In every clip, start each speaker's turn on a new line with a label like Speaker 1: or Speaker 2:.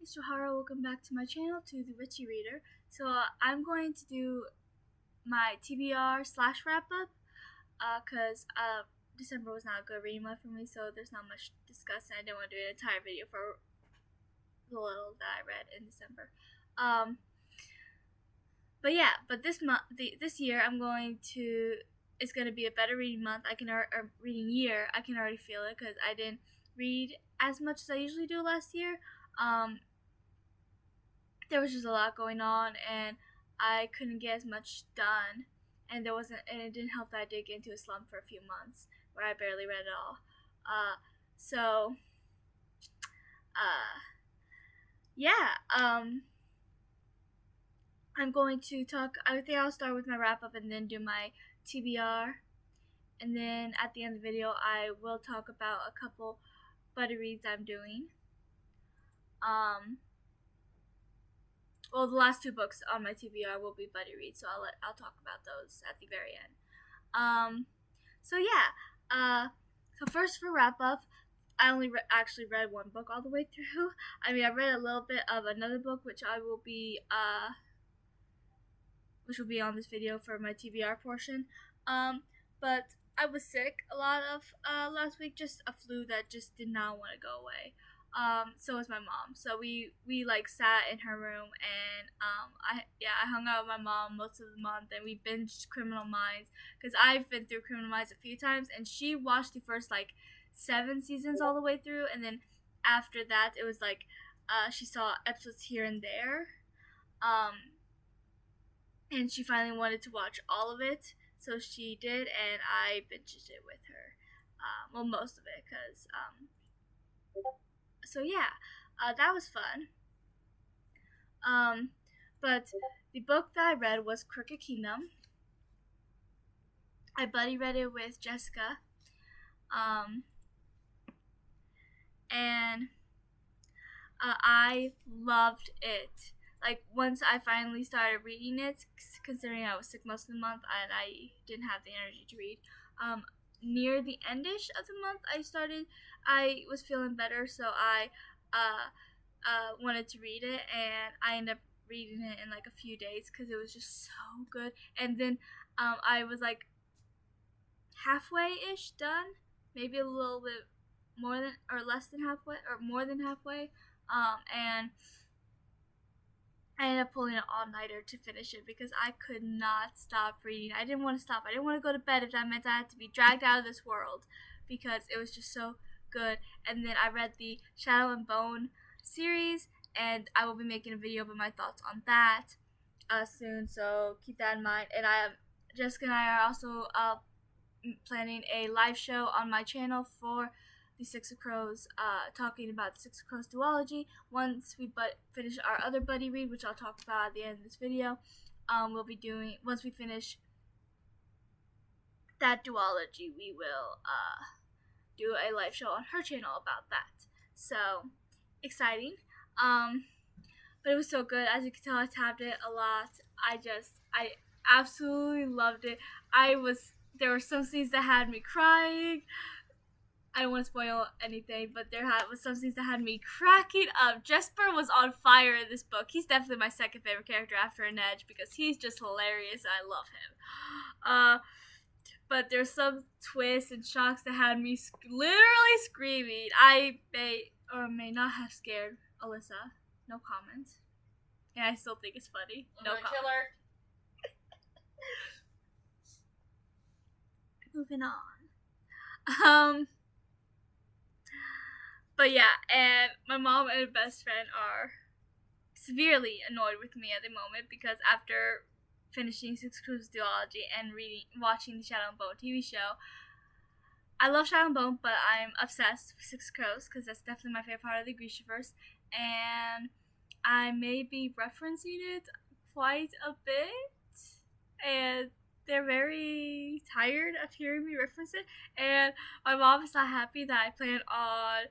Speaker 1: Mr. Hara, welcome back to my channel, to the Witchy Reader. So I'm going to do my TBR slash wrap up, because December was not a good reading month for me, so there's not much to discuss, and I didn't want to do an entire video for the little that I read in December. But this year it's going to be a better reading month. Reading year. I can already feel it because I didn't read as much as I usually do last year. There was just a lot going on, and I couldn't get as much done, and it didn't help that I did get into a slump for a few months where I barely read at all. I'm going to talk. I think I'll start with my wrap up and then do my TBR, and then at the end of the video I will talk about a couple buddy reads I'm doing. Well, the last two books on my TBR will be buddy reads, so I'll talk about those at the very end. So first for wrap up, I only actually read one book all the way through. I mean, I read a little bit of another book, which will be on this video for my TBR portion. But I was sick a lot of last week, just a flu that just did not want to go away. So was my mom. So we like sat in her room, and I hung out with my mom most of the month, and we binged Criminal Minds because I've been through Criminal Minds a few times, and she watched the first 7 seasons all the way through, and then after that it was she saw episodes here and there, and she finally wanted to watch all of it, so she did, and I binged it with her, most of it, because that was fun. But the book that I read was Crooked Kingdom. I buddy read it with Jessica, and I loved it. Once I finally started reading it, considering I was sick most of the month and I didn't have the energy to read, near the endish of the month I was feeling better, so I wanted to read it, and I ended up reading it in a few days because it was just so good. And then I was halfway-ish done, maybe a little bit more than or less than halfway, or more than halfway, and I ended up pulling an all-nighter to finish it because I could not stop reading. I didn't want to stop. I didn't want to go to bed if that meant I had to be dragged out of this world, because it was just so good. And then I read the Shadow and Bone series, and I will be making a video about my thoughts on that soon, so keep that in mind. And Jessica and I are also planning a live show on my channel for the Six of Crows, talking about the Six of Crows duology. Once we finish our other buddy read, which I'll talk about at the end of this video, once we finish that duology, we will do a live show on her channel about that. So exciting. But it was so good. As you can tell, I tapped it a lot. I absolutely loved it. There were some scenes that had me crying. I don't want to spoil anything, but there was some scenes that had me cracking up. Jesper was on fire in this book. He's definitely my second favorite character after Inej, because he's just hilarious and I love him. But there's some twists and shocks that had me literally screaming. I may or may not have scared Alyssa. No comment. And I still think it's funny. No comment. Moving on. But yeah, and my mom and best friend are severely annoyed with me at the moment because after finishing Six Crows duology and watching the Shadow and Bone TV show, I love Shadow and Bone, but I'm obsessed with Six Crows because that's definitely my favorite part of the Grishaverse, and I may be referencing it quite a bit, and they're very tired of hearing me reference it, and my mom is not happy that I plan on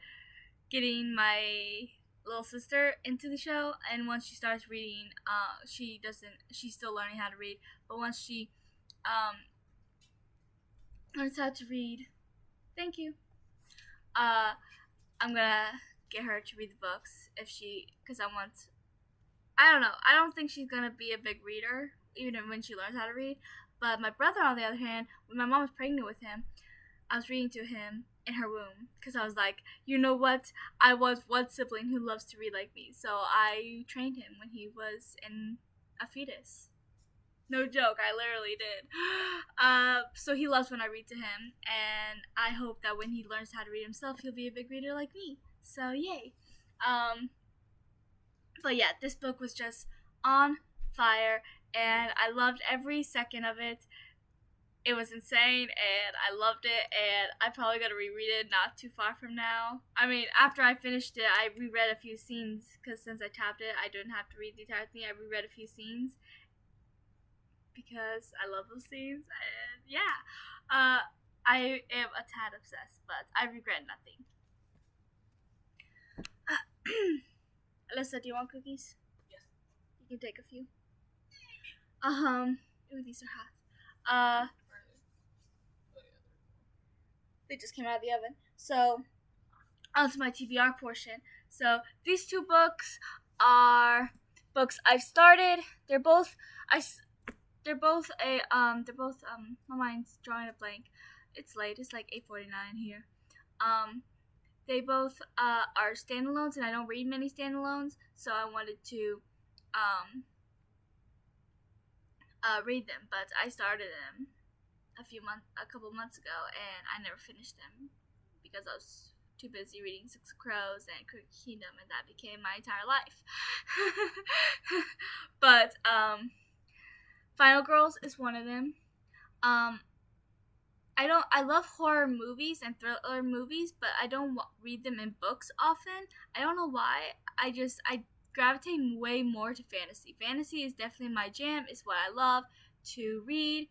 Speaker 1: getting my little sister into the show, and once she starts reading, she's still learning how to read, but once she learns how to read, thank you, I'm gonna get her to read the books because I don't know. I don't think she's gonna be a big reader, even when she learns how to read. But my brother, on the other hand, when my mom was pregnant with him, I was reading to him in her womb because I was like, you know what? I was one sibling who loves to read like me, so I trained him when he was in a fetus. No joke, I literally did. So he loves when I read to him, and I hope that when he learns how to read himself, he'll be a big reader like me. So yay. But yeah, this book was just on fire, and I loved every second of it. It was insane, and I loved it, and I'm probably going to reread it not too far from now. I mean, after I finished it, I reread a few scenes, because since I tapped it, I didn't have to read the entire thing. I reread a few scenes, because I love those scenes, and yeah. I am a tad obsessed, but I regret nothing. Alyssa, do you want cookies?
Speaker 2: Yes.
Speaker 1: You can take a few. Ooh, these are hot. They just came out of the oven. So, onto my TBR portion. So, these two books are books I've started. They're both my mind's drawing a blank. It's late. It's like 8:49 here. They both are standalones, and I don't read many standalones, so I wanted to read them. But I started them a couple months ago, and I never finished them because I was too busy reading Six of Crows and Crooked Kingdom, and that became my entire life. But Final Girls is one of them. I love horror movies and thriller movies, but I don't read them in books often. I don't know why. I gravitate way more to fantasy. Fantasy is definitely my jam. It's what I love to read.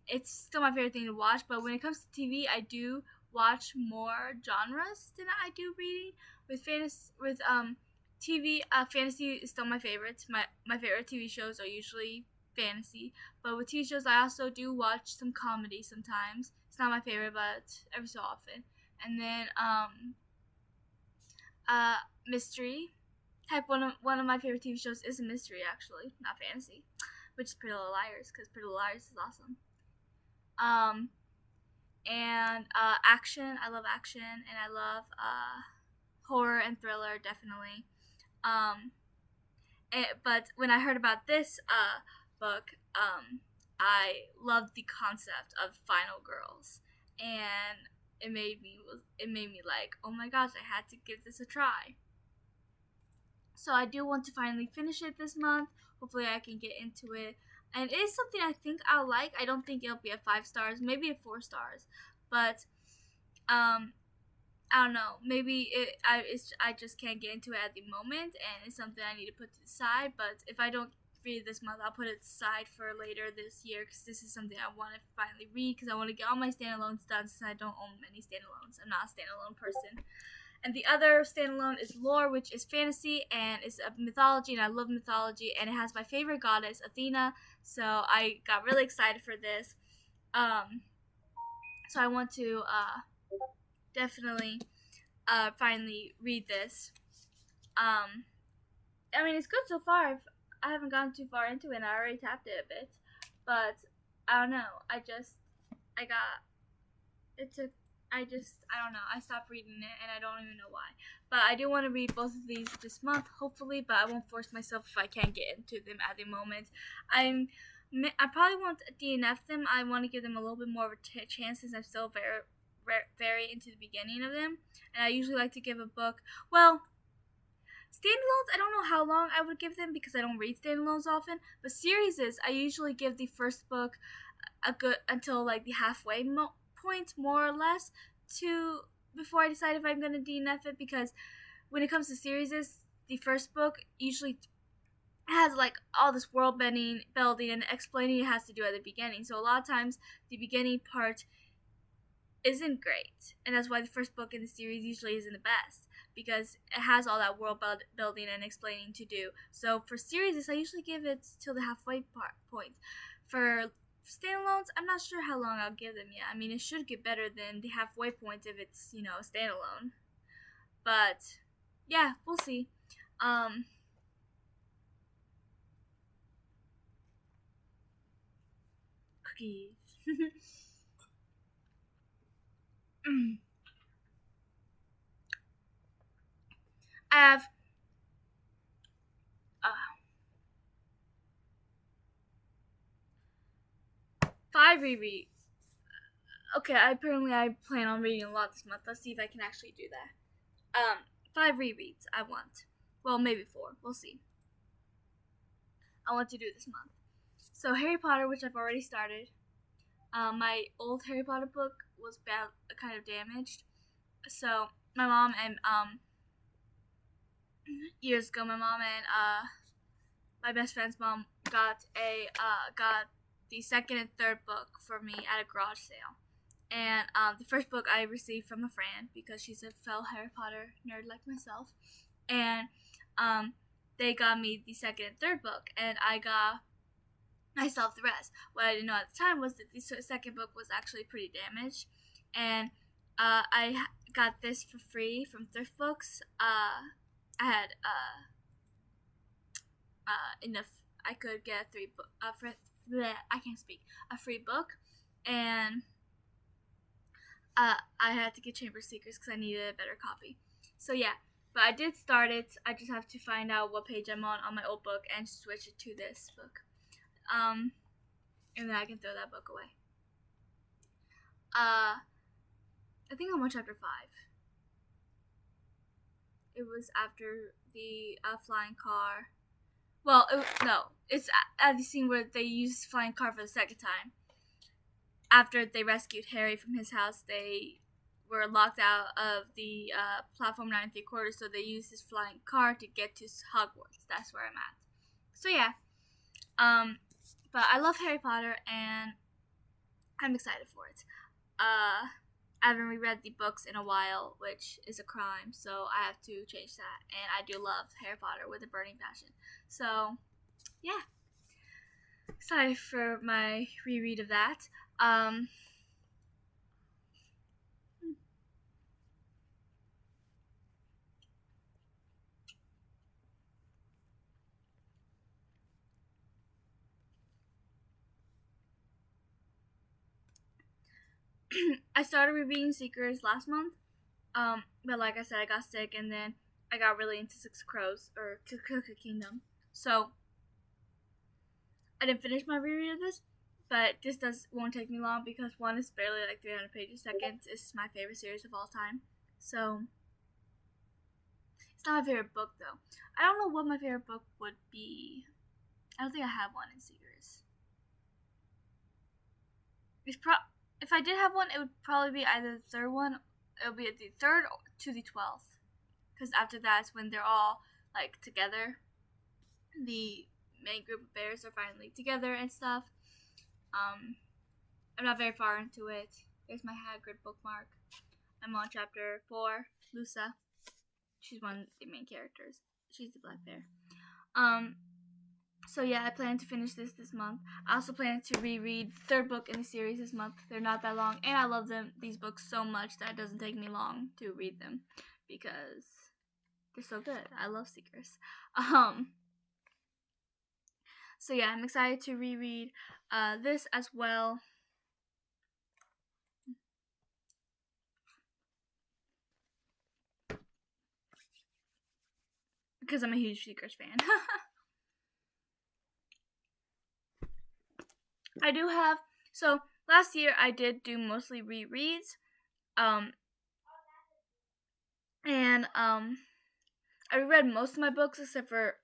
Speaker 1: It's still my favorite thing to watch, but when it comes to TV, I do watch more genres than I do reading. With TV, fantasy is still my favorites. My favorite TV shows are usually fantasy, but with TV shows, I also do watch some comedy sometimes. It's not my favorite, but every so often. And then mystery. Heck, one of my favorite TV shows is a mystery, actually, not fantasy, which is Pretty Little Liars, because Pretty Little Liars is awesome. And action. I love action, and I love horror and thriller, definitely. But when I heard about this book, I loved the concept of Final Girls, and it made me like, oh my gosh, I had to give this a try. So I do want to finally finish it this month. Hopefully I can get into it. And it is something I think I'll like. I don't think it'll be a 5 stars, maybe a 4 stars. But I don't know. Maybe I just can't get into it at the moment, and it's something I need to put to the side. But if I don't read it this month, I'll put it aside for later this year, because this is something I want to finally read, because I want to get all my standalones done, since I don't own many standalones. I'm not a standalone person. And the other standalone is Lore, which is fantasy, and it's a mythology, and I love mythology, and it has my favorite goddess, Athena, so I got really excited for this. So I want to definitely finally read this. I mean, it's good so far. I haven't gone too far into it, and I already tapped it a bit, but I don't know. I don't know. I stopped reading it, and I don't even know why. But I do want to read both of these this month, hopefully, but I won't force myself if I can't get into them at the moment. I probably won't DNF them. I want to give them a little bit more of a chance, since I'm still very into the beginning of them. And I usually like to give a book, well, standalones, I don't know how long I would give them, because I don't read standalones often. But series, I usually give the first book a good until like the halfway point, more or less, before I decide if I'm going to DNF it, because when it comes to series, the first book usually has like all this world building and explaining it has to do at the beginning. So a lot of times the beginning part isn't great, and that's why the first book in the series usually isn't the best, because it has all that world building and explaining to do. So for series, I usually give it till the halfway point. For standalones, I'm not sure how long I'll give them yet. I mean, it should get better than the halfway point if it's, a standalone. But yeah, we'll see. Cookies. I have uh, 5 rereads. Okay, I plan on reading a lot this month. Let's see if I can actually do that. 5 rereads I want. Well, maybe 4. We'll see. I want to do this month. So Harry Potter, which I've already started. My old Harry Potter book was kind of damaged. So my mom and years ago, my mom and my best friend's mom got the second and third book for me at a garage sale. And the first book I received from a friend because she's a fellow Harry Potter nerd like myself. And they got me the second and third book, and I got myself the rest. What I didn't know at the time was that the second book was actually pretty damaged. And I got this for free from thrift books. I had enough. I could get a free book, and I had to get Chamber of Secrets because I needed a better copy. So yeah, but I did start it. I just have to find out what page I'm on my old book and switch it to this book. And then I can throw that book away. I think I'm on chapter 5. It was after the flying car. Well, it's at the scene where they used flying car for the second time. After they rescued Harry from his house, they were locked out of the platform 9 3/4, so they used his flying car to get to Hogwarts. That's where I'm at. So yeah, but I love Harry Potter and I'm excited for it. I haven't reread the books in a while, which is a crime, so I have to change that. And I do love Harry Potter with a burning passion. So, yeah. Excited for my reread of that. I started rereading Seekers last month, but like I said, I got sick, and then I got really into Six of Crows, or Cookie Kingdom. So, I didn't finish my reread of this, but this won't take me long because one is barely like 300 pages. Second is my favorite series of all time. So, it's not my favorite book though. I don't know what my favorite book would be. I don't think I have one in Seekers. If I did have one, it would probably be either the third one. It would be the 3rd to the 12th, because after that's when they're all like together. The main group of bears are finally together and stuff. I'm not very far into it. There's my Hagrid bookmark. I'm on chapter 4. Lusa. She's one of the main characters. She's the black bear. So yeah, I plan to finish this month. I also plan to reread the 3rd book in the series this month. They're not that long, and I love these books so much that it doesn't take me long to read them because they're so good. I love Seekers. So yeah, I'm excited to reread this as well. Because I'm a huge Seekers fan. I do have, so last year I did do mostly rereads, and I reread most of my books except for,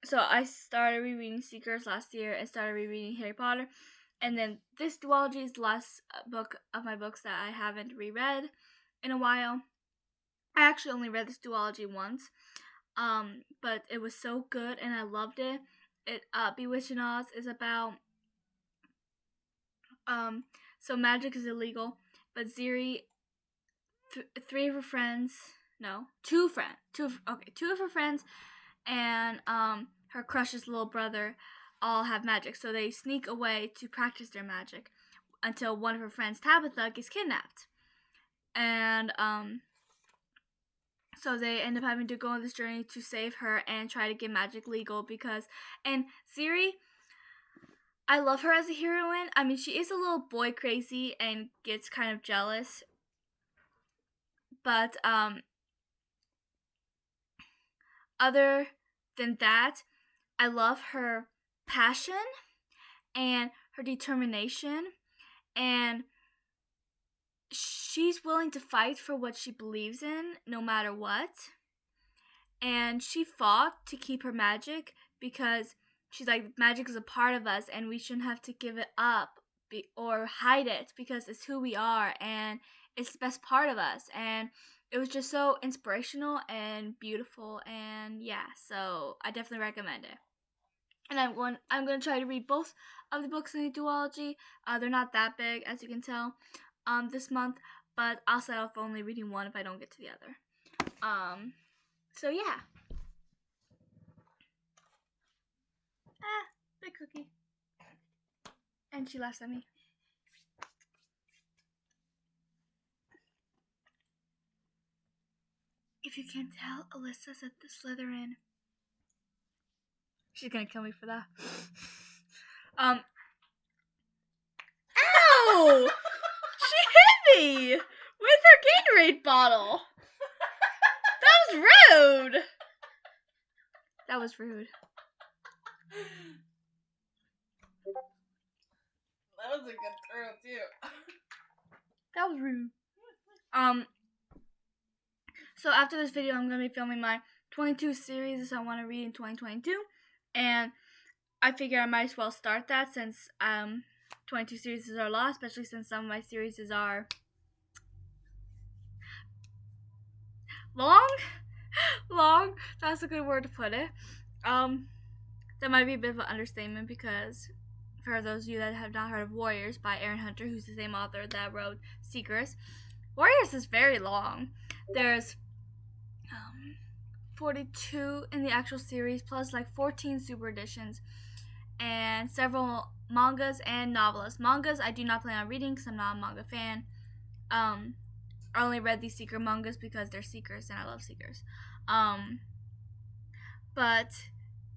Speaker 1: so I started rereading Seekers last year and started rereading Harry Potter, and then this duology is the last book of my books that I haven't reread in a while. I actually only read this duology once, but it was so good and I loved it. Bewitched in Oz is about, so magic is illegal, but Ziri, two of her friends, and her crush's little brother all have magic, so they sneak away to practice their magic until one of her friends, Tabitha, gets kidnapped. And So they end up having to go on this journey to save her and try to get magic legal and Siri, I love her as a heroine. I mean, she is a little boy crazy and gets kind of jealous. But other than that, I love her passion and her determination, and she's willing to fight for what she believes in no matter what. And she fought to keep her magic because she's like, magic is a part of us and we shouldn't have to give it up or hide it because it's who we are and it's the best part of us. And it was just so inspirational and beautiful, and yeah, so I definitely recommend it. And I'm going to try to read both of the books in the duology. They're not that big, as you can tell, this month, but I'll settle for only reading one if I don't get to the other. So yeah. Big cookie. And she laughs at me. If you can't tell, Alyssa's at the Slytherin. She's gonna kill me for that. Ow! She hit me with her Gatorade bottle. That was rude. That was rude.
Speaker 2: That was a good throw too.
Speaker 1: That was rude. So after this video, I'm gonna be filming my 22 series I want to read in 2022, and I figure I might as well start that since 22 series are a lot, especially since some of my series are long. That's a good word to put it. That might be a bit of an understatement because for those of you that have not heard of Warriors by Aaron Hunter, who's the same author that wrote Seekers, Warriors is very long. There's 42 in the actual series, plus like 14 super editions, and several mangas and novelists. Mangas I do not plan on reading because I'm not a manga fan. I only read these Seeker mangas because they're Seekers and I love Seekers. But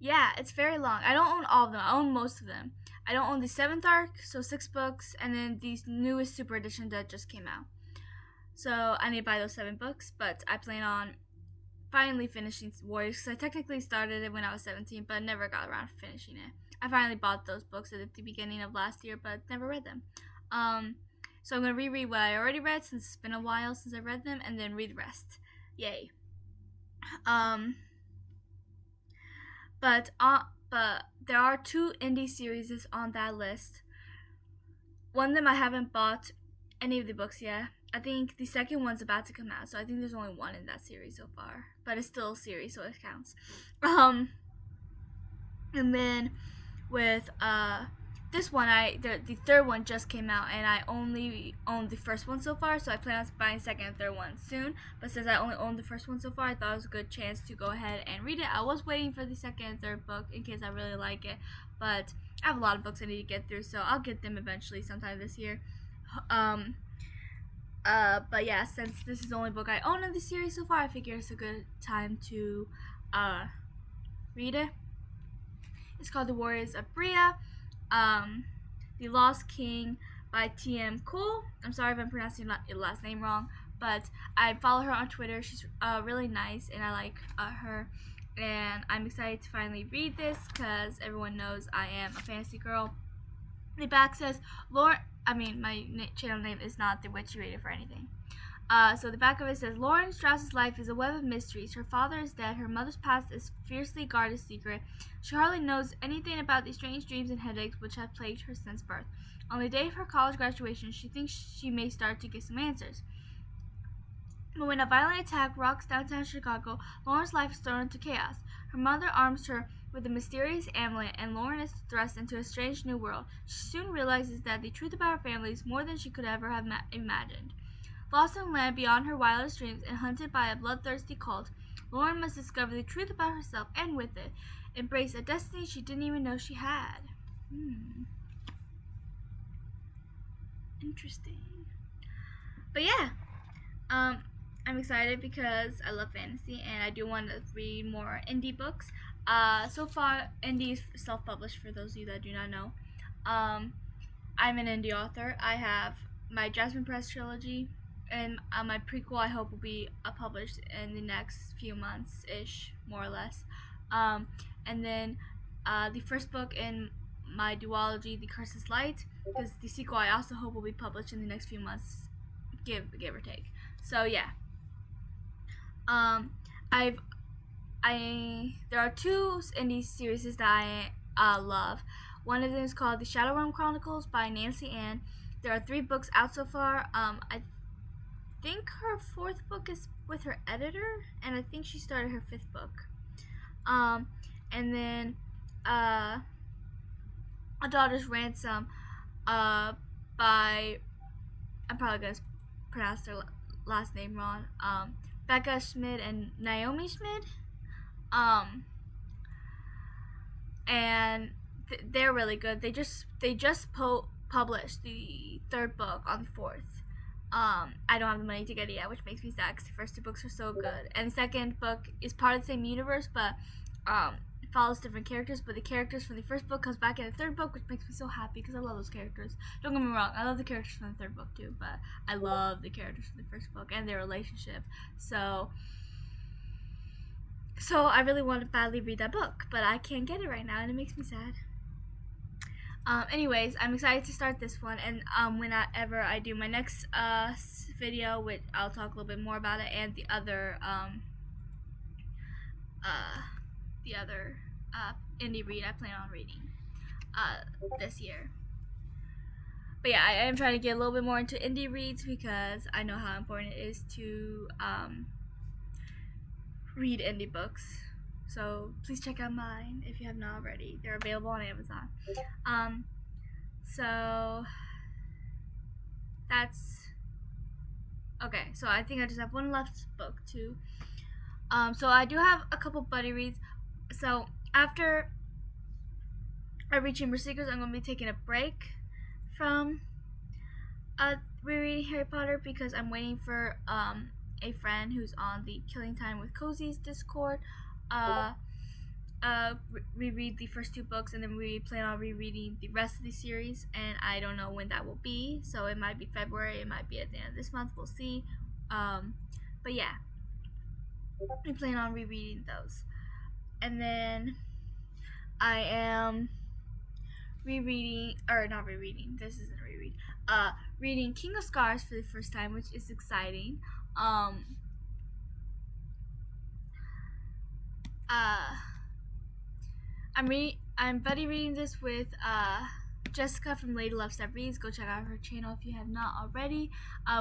Speaker 1: yeah, it's very long. I don't own all of them. I own most of them. I don't own the 7th arc, so 6 books, and then these newest super edition that just came out. So I need to buy those 7 books, but I plan on finally finishing Warriors because I technically started it when I was 17, but never got around to finishing it. I finally bought those books at the beginning of last year, but never read them. So I'm going to reread what I already read since it's been a while since I read them, and then read the rest. Yay. But there are 2 indie series on that list. One of them I haven't bought any of the books yet. I think the second one's about to come out, so I think there's only 1 in that series so far. But it's still a series, so it counts. And then with this one, the third one just came out, and I only own the first one so far, so I plan on buying second and third one soon. But since I only own the first one so far, I thought it was a good chance to go ahead and read it. I was waiting for the second and third book in case I really like it, but I have a lot of books I need to get through, so I'll get them eventually sometime this year. But yeah, since this is the only book I own in the series so far, I figure it's a good time to read it. It's called The Warriors of Bria, The Lost King by T.M. Cole. I'm sorry if I'm pronouncing your last name wrong, but I follow her on Twitter. She's really nice, and I like her. And I'm excited to finally read this because everyone knows I am a fantasy girl. The back says, my channel name is not The Witchy Rated for anything. So the back of it says, Lauren Strauss's life is a web of mysteries. Her father is dead. Her mother's past is fiercely guarded secret. She hardly knows anything about the strange dreams and headaches which have plagued her since birth. On the day of her college graduation, she thinks she may start to get some answers. But when a violent attack rocks downtown Chicago, Lauren's life is thrown into chaos. Her mother arms her with a mysterious amulet, and Lauren is thrust into a strange new world. She soon realizes that the truth about her family is more than she could ever have imagined. Lost in a land beyond her wildest dreams and hunted by a bloodthirsty cult, Lauren must discover the truth about herself and with it, embrace a destiny she didn't even know she had. Interesting. But yeah, I'm excited because I love fantasy and I do want to read more indie books. So far, indie is self-published for those of you that do not know. I'm an indie author. I have my Jasmine Press trilogy, and my prequel I hope will be published in the next few months-ish, more or less. And then the first book in my duology, The Curse is Light, because the sequel I also hope will be published in the next few months, give or take. So yeah. I've there are two indie series that I love. One of them is called The Shadowrun Chronicles by Nancyann. There are 3 books out so far. I think her 4th book is with her editor, and I think she started her 5th book. And then A Daughter's Ransom by, I'm probably gonna pronounce their last name wrong. Becca Schmid and Naomi Schmid. And they're really good. They just published the 3rd book on the 4th. I don't have the money to get it yet, which makes me sad because the first 2 books are so good. And the 2nd book is part of the same universe, but it follows different characters. But the characters from the 1st book comes back in the 3rd book, which makes me so happy because I love those characters. Don't get me wrong, I love the characters from the 3rd book too, but I love the characters from the 1st book and their relationship. So I really want to badly read that book, but I can't get it right now, and it makes me sad. Anyways, I'm excited to start this one, and whenever I do my next video, which I'll talk a little bit more about it, and the other indie read I plan on reading this year. But yeah, I am trying to get a little bit more into indie reads because I know how important it is to read indie books. So please check out mine if you have not already. They're available on Amazon. So that's okay. So I think I just have one left book too. So I do have a couple buddy reads. So after I read Chamber Secrets, I'm going to be taking a break from rereading Harry Potter because I'm waiting for a friend who's on the Killing Time with Cozy's Discord reread the first 2 books, and then we plan on rereading the rest of the series, and I don't know when that will be, so it might be February, it might be at the end of this month, we'll see. But yeah, we plan on rereading those. And then I am reading King of Scars for the first time, which is exciting. I'm buddy reading this with Jessica from Lady Loves That Reads. Go check out her channel if you have not already.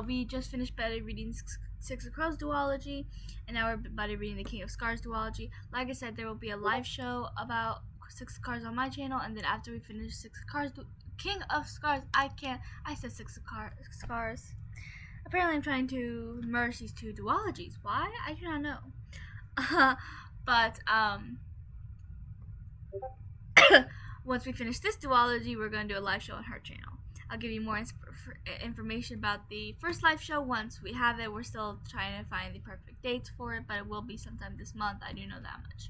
Speaker 1: We just finished buddy reading Six of Crows duology, and now we're buddy reading the King of Scars duology. Like I said, there will be a live show about Six of Cards on my channel, and then after we finish King of Scars, I said Six of Scars. Apparently I'm trying to merge these 2 duologies. Why? I do not know. But once we finish this duology, we're going to do a live show on her channel. I'll give you more information about the first live show once we have it. We're still trying to find the perfect dates for it, but it will be sometime this month. I do know that much.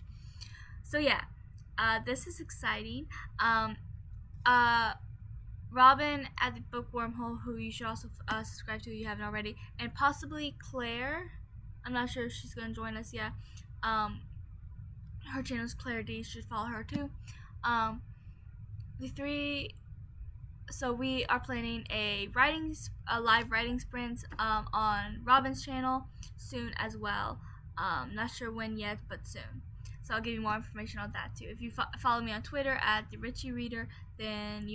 Speaker 1: So yeah, this is exciting. Robin at the Book Wormhole, who you should also subscribe to if you haven't already, and possibly Claire. I'm not sure if she's going to join us yet. Her channel is Claire D. You should follow her too. So we are planning a live writing sprint on Robin's channel soon as well. Not sure when yet, but soon. So I'll give you more information on that too. If you follow me on Twitter at the Richie Reader, then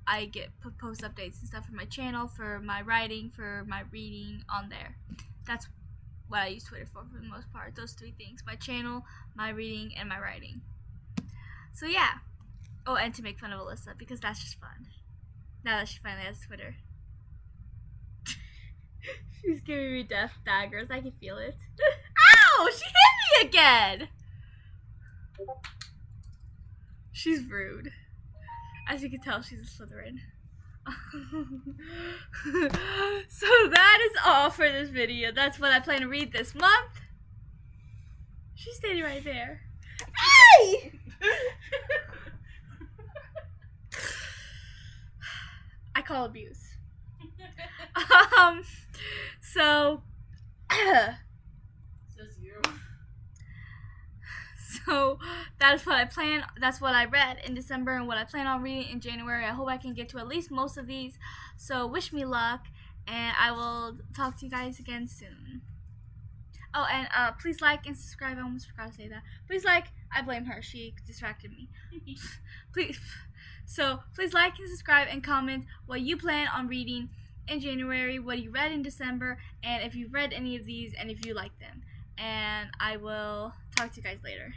Speaker 1: I get post updates and stuff for my channel, for my writing, for my reading on there. That's what I use Twitter for the most part. Those 3 things: my channel, my reading, and my writing. So yeah. Oh, and to make fun of Alyssa, because that's just fun. Now that she finally has Twitter. She's giving me death daggers. I can feel it. Ow! She hit me again! She's rude. As you can tell, she's a Slytherin. So that is all for this video. That's what I plan to read this month. She's standing right there. Hey! I call abuse. So
Speaker 2: Says you.
Speaker 1: So that's what I plan. That's what I read in December and what I plan on reading in January. I hope I can get to at least most of these. So wish me luck, and I will talk to you guys again soon. Oh, and please like and subscribe. I almost forgot to say that. Please like. I blame her. She distracted me. Please. So please like and subscribe and comment what you plan on reading in January, what you read in December, and if you've read any of these and if you like them. And I will talk to you guys later.